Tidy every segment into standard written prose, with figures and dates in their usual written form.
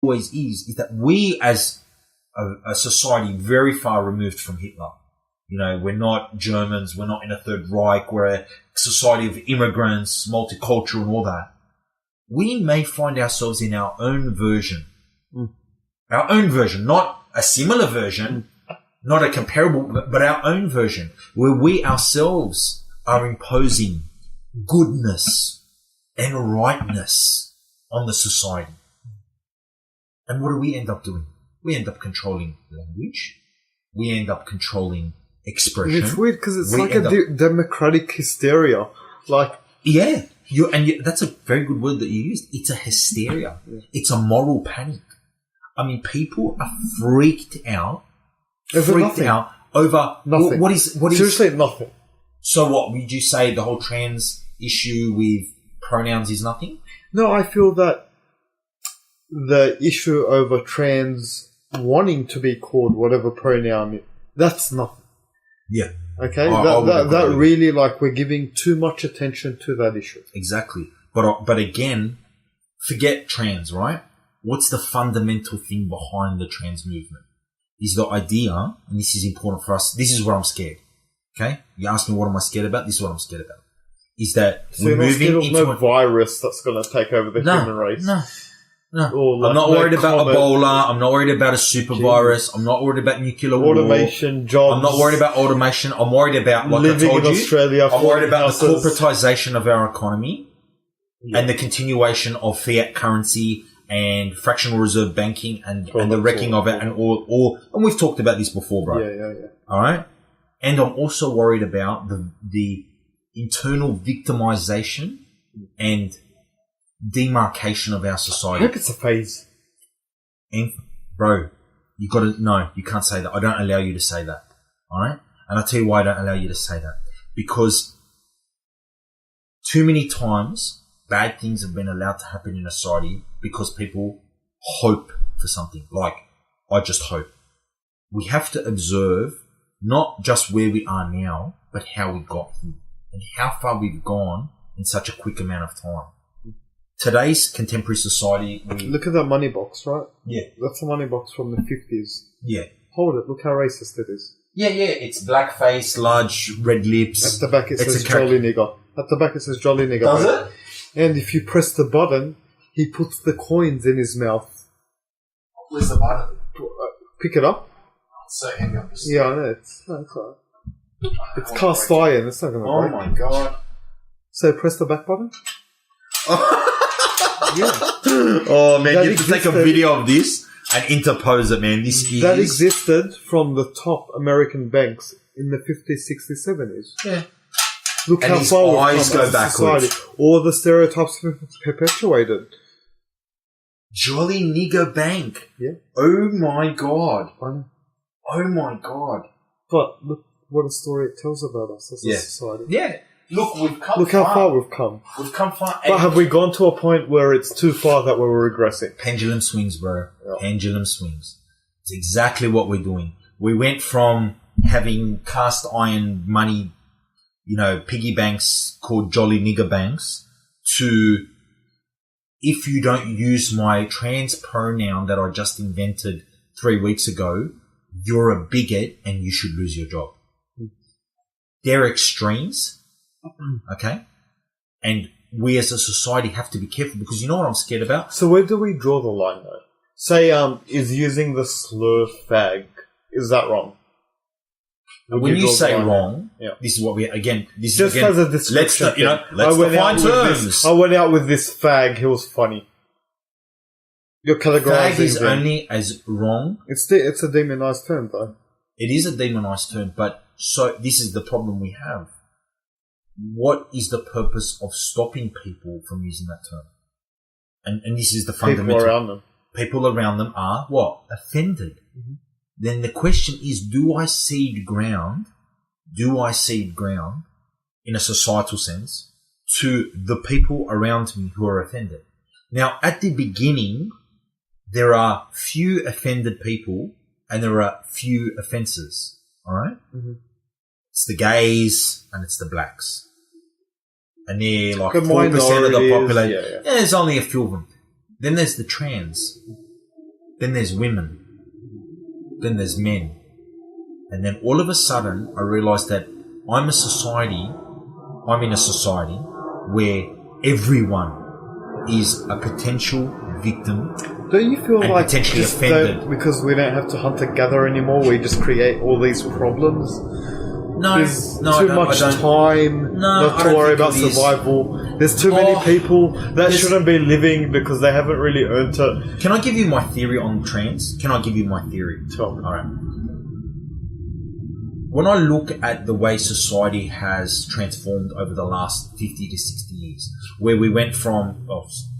always is that we as a society very far removed from Hitler, you know, we're not Germans, we're not in a Third Reich, we're a society of immigrants, multicultural and all that. We may find ourselves in our own version. Our own version, not a similar version, not a comparable, but our own version, where we ourselves are imposing goodness and rightness on the society. And what do we end up doing? We end up controlling language. We end up controlling expression. It's weird because it's like a democratic hysteria. Like, yeah, that's a very good word that you used. It's a hysteria. Yeah. It's a moral panic. I mean, people are freaked out over nothing. What is seriously nothing. So what would you say? The whole trans issue with pronouns is nothing? No, I feel that the issue over trans wanting to be called whatever pronoun, that's nothing. Yeah. Okay. That really, like, we're giving too much attention to that issue. Exactly. But again, forget trans, right? What's the fundamental thing behind the trans movement? Is the idea, and this is important for us, this is where I'm scared. Okay? You ask me what am I scared about? This is what I'm scared about. Is that so we're moving into a virus that's going to take over the human race. No. I'm not worried about Ebola. I'm not worried about a super virus. I'm not worried about nuclear automation, war. jobs. I'm not worried about automation. I'm worried about, like living I told in you, Australia, I'm worried about the corporatization of our economy and the continuation of fiat currency and fractional reserve banking and the wrecking of it and and we've talked about this before, bro. Yeah. All right? And I'm also worried about the internal victimization and demarcation of our society. I hope it's a phase. And, bro, you can't say that. I don't allow you to say that. All right? And I'll tell you why I don't allow you to say that. Because too many times bad things have been allowed to happen in a society because people hope for something. Like, I just hope. We have to observe not just where we are now, but how we got here and how far we've gone in such a quick amount of time. Today's contemporary society... Look at that money box, right? Yeah. That's a money box from the 50s. Yeah. Hold it. Look how racist it is. Yeah. It's blackface, large red lips. At the back it says jolly nigger. At the back it says jolly nigger. Does it? And if you press the button, he puts the coins in his mouth. Where's the button? Pick it up. So hang on. Yeah, I know. It's alright. It's cast iron. It's not going to break. Oh my god. So press the back button. Yeah. Oh man, you have to take a video of this and interpose it, man. That existed from the top American banks in the 50s, 60s, 70s. Yeah. Look and how his far eyes go backwards. Society. All the stereotypes perpetuated. Jolly nigger bank. Yeah. Oh my god. I know. Oh my god. But look what a story it tells about us as a society. Yeah. Look, we've come Look how far we've come. We've come far. But have we gone to a point where it's too far that we're regressing? Pendulum swings, bro. Yeah. Pendulum swings. It's exactly what we're doing. We went from having cast iron money, piggy banks called jolly nigger banks to, if you don't use my trans pronoun that I just invented 3 weeks ago, you're a bigot and you should lose your job. They're extremes. Okay? And we as a society have to be careful because you know what I'm scared about? So where do we draw the line though? Say, is using the slur fag, is that wrong? When you say wrong, this is what as a description. Let's define terms. I went out with this fag, he was funny. You're categorizing fag is only as wrong. It's a demonized term though. It is a demonized term, but so this is the problem we have. What is the purpose of stopping people from using that term? And this is the fundamental. People around them are what? Offended. Mm-hmm. Then the question is, do I cede ground in a societal sense to the people around me who are offended? Now, at the beginning, there are few offended people and there are few offences. All right? Mm-hmm. It's the gays and it's the blacks. And they're like 4% of the population. Yeah, there's only a few of them. Then there's the trans. then there's women, then there's men. And then all of a sudden, I realized that I'm in a society where everyone is a potential victim. Don't you feel and like potentially just offended. because we don't have to hunt and gather anymore, we just create all these problems? There's too much time not to worry about survival. There's too many people that shouldn't be living because they haven't really earned it. Can I give you my theory on trans? Can I give you my theory? Tell me. All right. When I look at the way society has transformed over the last 50 to 60 years, where we went from,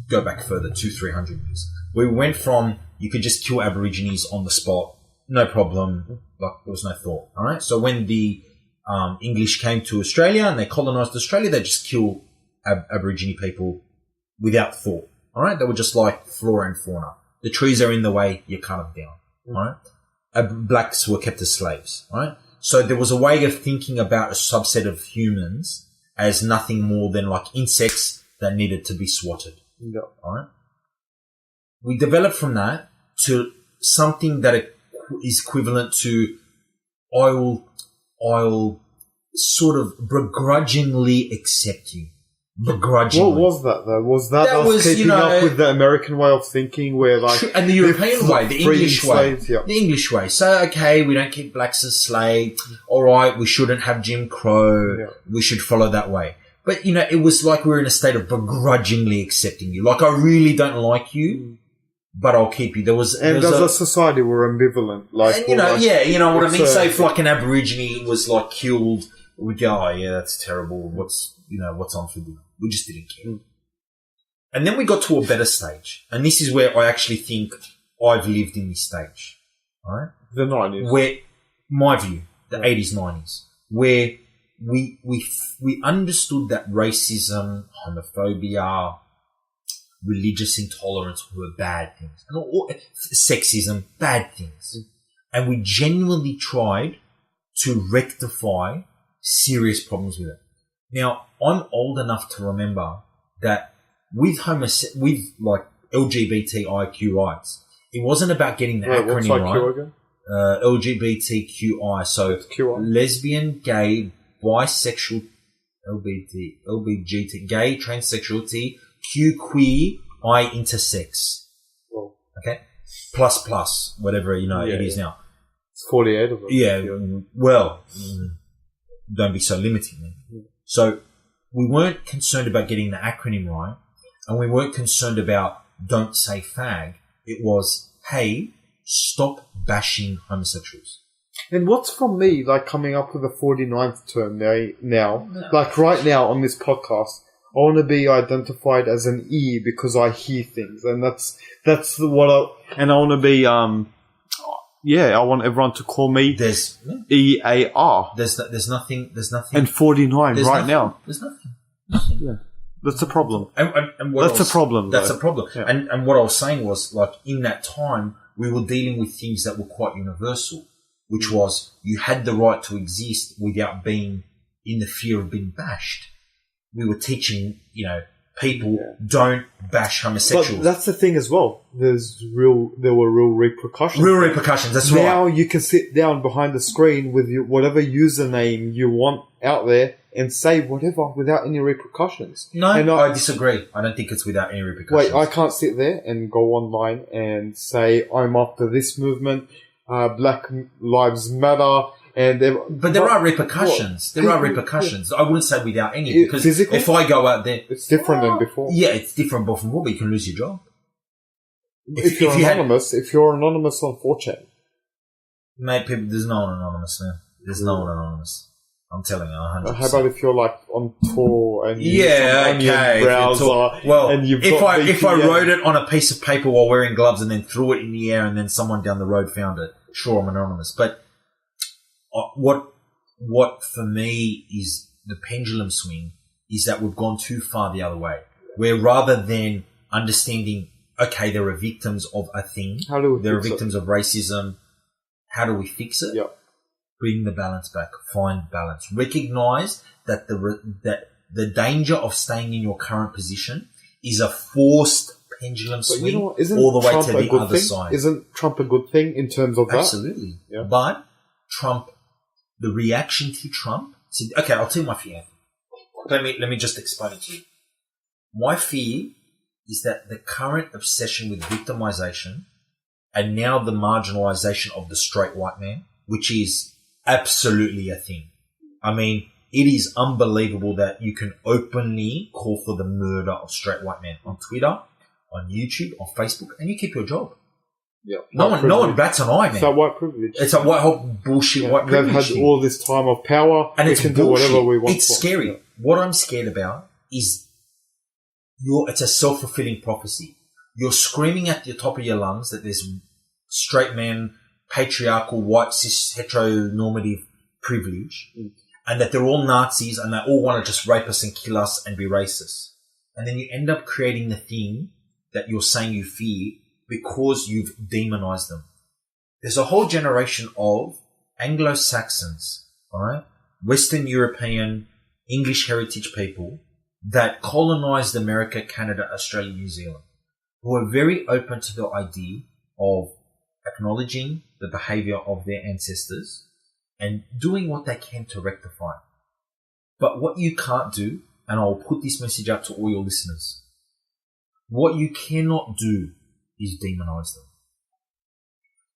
go back further, 200-300 years, we went from you could just kill Aborigines on the spot, no problem, like there was no thought. All right. So when the English came to Australia and they colonized Australia, they just killed Aborigine people without thought. All right. They were just like flora and fauna. The trees are in the way, you cut them down. All right. Blacks were kept as slaves. All right. So there was a way of thinking about a subset of humans as nothing more than like insects that needed to be swatted. Yeah. All right. We developed from that to something that is equivalent to I'll sort of begrudgingly accept you. Begrudgingly. What was that though? Was that us keeping up with the American way of thinking where like... And the European way, the English way. Slaves, yeah. The English way. So, okay, we don't keep blacks as slaves. Alright, we shouldn't have Jim Crow. Yeah. We should follow that way. But, it was like we were in a state of begrudgingly accepting you. Like, I really don't like you, but I'll keep you. There was as a society, we're ambivalent. Like, and, you know what I mean? So if like an Aborigine was like killed, we'd go, oh yeah, that's terrible. What's on for dinner? We just didn't care. And then we got to a better stage. And this is where I actually think I've lived in this stage. All right? The 90s. Where, my view, the 80s, 90s, where we understood that racism, homophobia, religious intolerance were bad things. And sexism, bad things. And we genuinely tried to rectify serious problems with it. Now, I'm old enough to remember that with like LGBTIQ rights, it wasn't about getting the acronym what's right. Q again? LGBTQI, so lesbian, gay, bisexual, LGBT, gay, transsexuality, Q, queer, I, intersex. Well, okay? Plus, whatever, it is now. It's 48 of them. Yeah, well, don't be so limiting, man. So we weren't concerned about getting the acronym right, and we weren't concerned about don't say fag. It was, hey, stop bashing homosexuals. And what's from me, like coming up with a 49th term now, like right now on this podcast, I want to be identified as an E because I hear things, and that's what I want to be. I want everyone to call me EAR. There's nothing. And 49 now. There's nothing. Yeah, that's a problem. And that's a problem. That's a problem. Yeah. And what I was saying was, like, in that time, we were dealing with things that were quite universal, which was you had the right to exist without being in the fear of being bashed. We were teaching, people don't bash homosexuals. But that's the thing as well. There were real repercussions. Real repercussions, that's right. Now you can sit down behind the screen with whatever username you want out there and say whatever without any repercussions. No, I disagree. I don't think it's without any repercussions. Wait, I can't sit there and go online and say I'm after this movement, Black Lives Matter. But there are repercussions. There are repercussions. I wouldn't say without any, because if I go out there... It's different than before. Yeah, it's different from before, but you can lose your job. If you're anonymous on 4chan. Mate, there's no one anonymous, man. There's no one anonymous. I'm telling you, 100%. How about if you're like on tour and you browser? Well, and if I wrote it on a piece of paper while wearing gloves and then threw it in the air and then someone down the road found it, sure, I'm anonymous. But what for me is the pendulum swing is that we've gone too far the other way. Where rather than understanding, okay, there are victims of a thing, there are victims of racism. How do we fix it? Yeah. Bring the balance back. Find balance. Recognize that the danger of staying in your current position is a forced pendulum But swing you know what? Isn't all the way Trump to a the good other thing? side. Isn't Trump a good thing in terms of that? Absolutely. Yeah. But Trump, the reaction to Trump, see, okay, I'll tell you my fear. Let me just explain it to you. My fear is that the current obsession with victimization and now the marginalization of the straight white man, which is absolutely a thing. I mean, it is unbelievable that you can openly call for the murder of straight white men on Twitter, on YouTube, on Facebook, and you keep your job. Yeah. No one bats an eye, man. It's that white privilege. It's a white whole bullshit white privilege. They've had thing. all this time of power, And we it's can bullshit. do whatever we want. It's scary. Yeah. What I'm scared about is it's a self-fulfilling prophecy. You're screaming at the top of your lungs that there's straight men, patriarchal, white, cis, heteronormative privilege, and that they're all Nazis and they all want to just rape us and kill us and be racist. And then you end up creating the thing that you're saying you fear because you've demonized them. There's a whole generation of Anglo-Saxons, right? Western European, English heritage people that colonized America, Canada, Australia, New Zealand, who are very open to the idea of acknowledging the behavior of their ancestors and doing what they can to rectify it. But what you can't do, and I'll put this message out to all your listeners, what you cannot do is demonize them.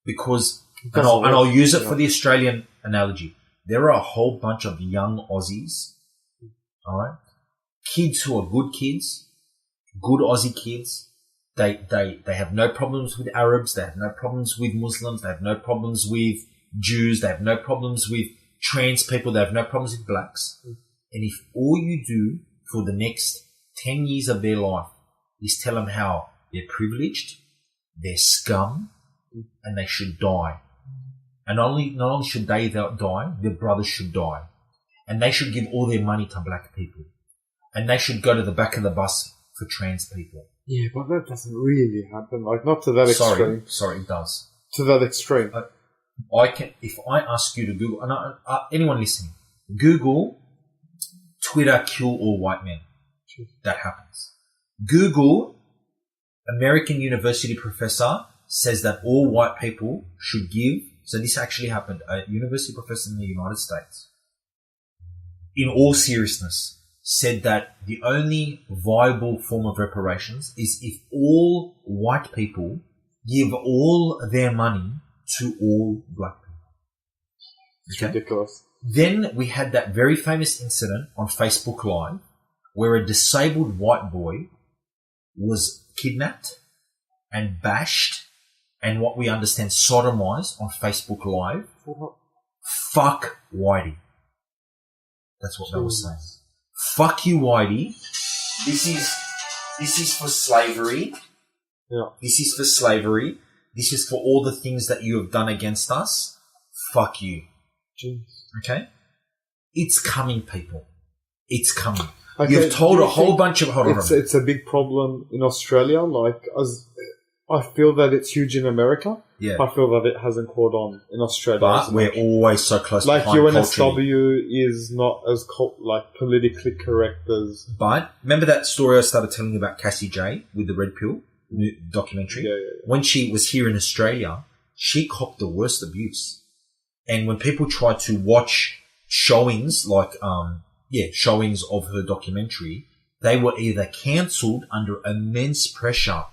Because, and I'll use it for the Australian analogy, there are a whole bunch of young Aussies, alright, kids who are good kids, good Aussie kids. They have no problems with Arabs, they have no problems with Muslims, they have no problems with Jews, they have no problems with trans people, they have no problems with blacks. And if all you do for the next 10 years of their life is tell them how they're privileged, they're scum, and they should die. And not only should they die, their brothers should die. And they should give all their money to black people. And they should go to the back of the bus for trans people. Yeah, but that doesn't really happen. Like, not to that extreme. Sorry, it does. To that extreme. If I ask you to Google, and anyone listening, Google Twitter kill all white men. That happens. Google American university professor says that all white people should give. So this actually happened. A university professor in the United States, in all seriousness, said that the only viable form of reparations is if all white people give all their money to all black people. It's ridiculous. Then we had that very famous incident on Facebook Live where a disabled white boy was kidnapped and bashed and what we understand sodomized on Facebook Live. Fuck Whitey. That's what they were saying. Fuck you, Whitey. This is for slavery. Yeah. This is for slavery. This is for all the things that you have done against us. Fuck you. Jeez. Okay? It's coming, people. It's coming. Okay, You've told a whole bunch of... It's a big problem in Australia. Like, I feel that it's huge in America. Yeah. I feel that it hasn't caught on in Australia. But we're always so close like behind UNSW is not as politically correct as... But remember that story I started telling you about Cassie J with the red pill documentary? Yeah. When she was here in Australia, she copped the worst abuse. And when people try to watch showings showings of her documentary, they were either cancelled under immense pressure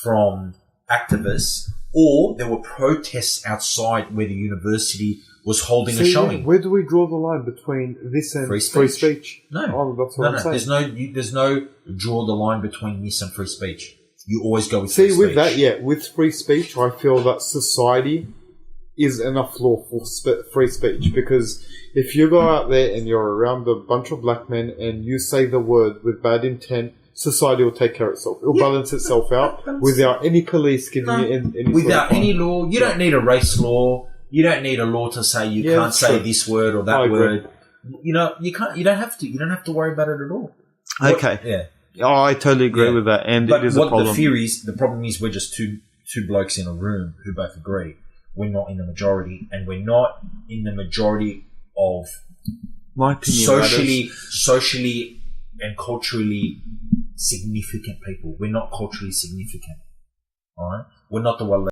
from activists, or there were protests outside where the university was holding a showing. Where do we draw the line between this and free speech? No, that's what I'm saying. There's no draw the line between this and free speech. You always go with free speech. With that, with free speech, I feel that society is enough law for free speech, because if you go out there and you're around a bunch of black men and you say the word with bad intent, society will take care of itself. It will balance itself out without any police giving you any without any law. You don't need a race law. You don't need a law to say you can't say this word or that word. You know, you can't. You don't have to. You don't have to worry about it at all. Okay. I totally agree with that, and it is a problem. The problem is we're just two blokes in a room who both agree. We're not in the majority, and we're not in the majority of my opinion socially and culturally significant people. We're not culturally significant. All right? We're not the one